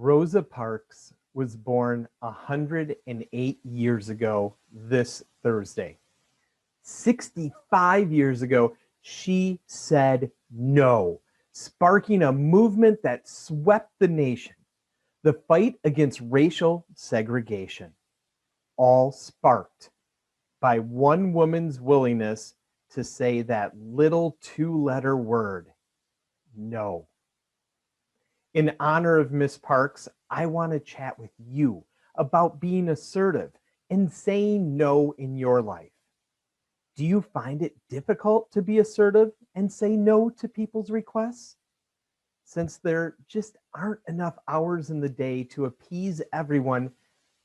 Rosa Parks was born 108 years ago this Thursday. 65 years ago, she said no, sparking a movement that swept the nation. The fight against racial segregation, all sparked by one woman's willingness to say that little two-letter word, no. In honor of Miss Parks, I want to chat with you about being assertive and saying no in your life. Do you find it difficult to be assertive and say no to people's requests? Since there just aren't enough hours in the day to appease everyone,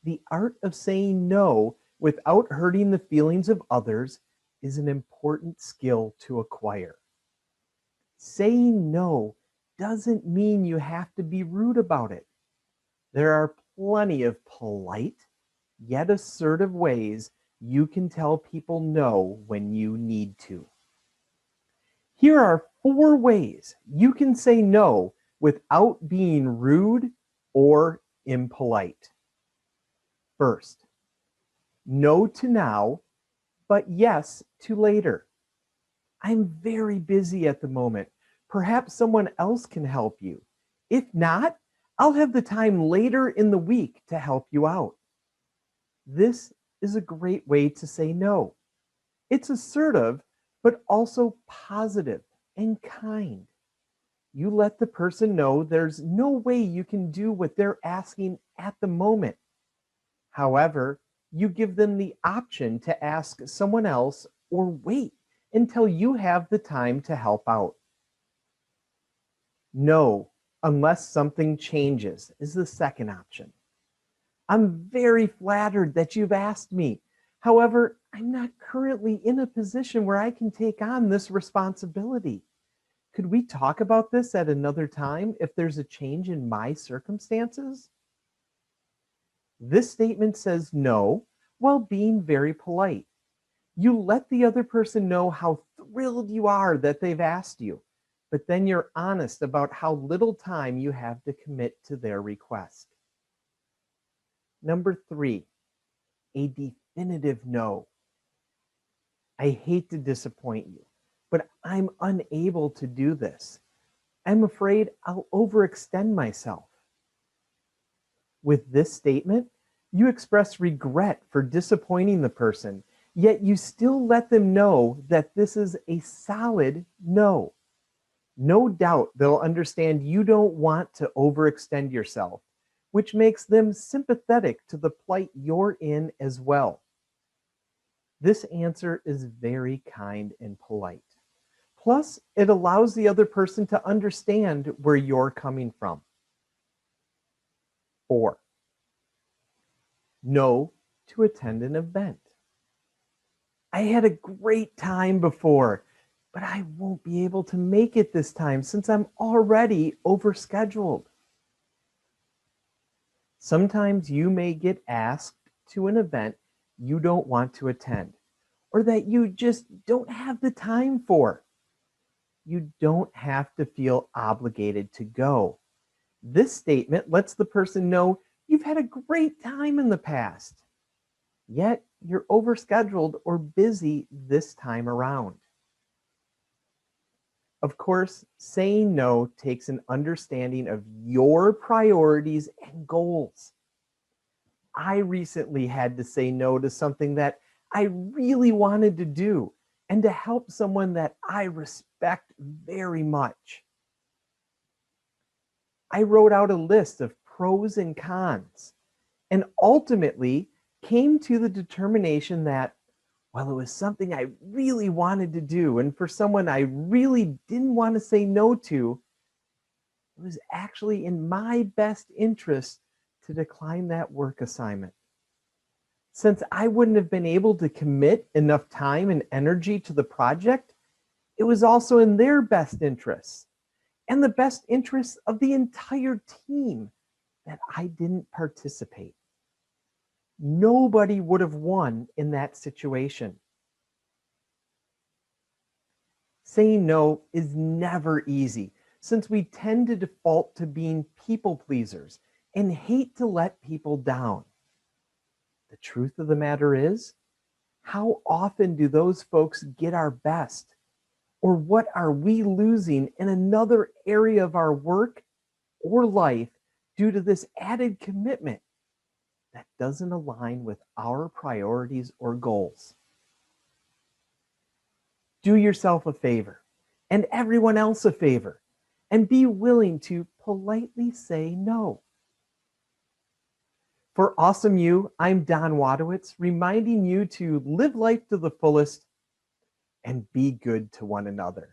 the art of saying no without hurting the feelings of others is an important skill to acquire. Saying no doesn't mean you have to be rude about it. There are plenty of polite, yet assertive ways you can tell people no when you need to. Here are 4 ways you can say no without being rude or impolite. First, no to now, but yes to later. I'm very busy at the moment. Perhaps someone else can help you. If not, I'll have the time later in the week to help you out. This is a great way to say no. It's assertive, but also positive and kind. You let the person know there's no way you can do what they're asking at the moment. However, you give them the option to ask someone else or wait until you have the time to help out. No, unless something changes, is the second option. I'm very flattered that you've asked me. However, I'm not currently in a position where I can take on this responsibility. Could we talk about this at another time if there's a change in my circumstances? This statement says no while being very polite. You let the other person know how thrilled you are that they've asked you, but then you're honest about how little time you have to commit to their request. Number 3, a definitive no. I hate to disappoint you, but I'm unable to do this. I'm afraid I'll overextend myself. With this statement, you express regret for disappointing the person, yet you still let them know that this is a solid no. No doubt they'll understand you don't want to overextend yourself, which makes them sympathetic to the plight you're in as well. This answer is very kind and polite. Plus, it allows the other person to understand where you're coming from. 4, no to attend an event. I had a great time before, but I won't be able to make it this time since I'm already overscheduled. Sometimes you may get asked to an event you don't want to attend, or that you just don't have the time for. You don't have to feel obligated to go. This statement lets the person know you've had a great time in the past, yet you're overscheduled or busy this time around. Of course, saying no takes an understanding of your priorities and goals. I recently had to say no to something that I really wanted to do and to help someone that I respect very much. I wrote out a list of pros and cons and ultimately came to the determination that while it was something I really wanted to do and for someone I really didn't want to say no to, it was actually in my best interest to decline that work assignment. Since I wouldn't have been able to commit enough time and energy to the project, it was also in their best interests and the best interests of the entire team that I didn't participate. Nobody would have won in that situation. Saying no is never easy since we tend to default to being people pleasers and hate to let people down. The truth of the matter is, how often do those folks get our best? Or what are we losing in another area of our work or life due to this added commitment that doesn't align with our priorities or goals? Do yourself a favor and everyone else a favor and be willing to politely say no. For Awesome You, I'm Don Wadowitz, reminding you to live life to the fullest and be good to one another.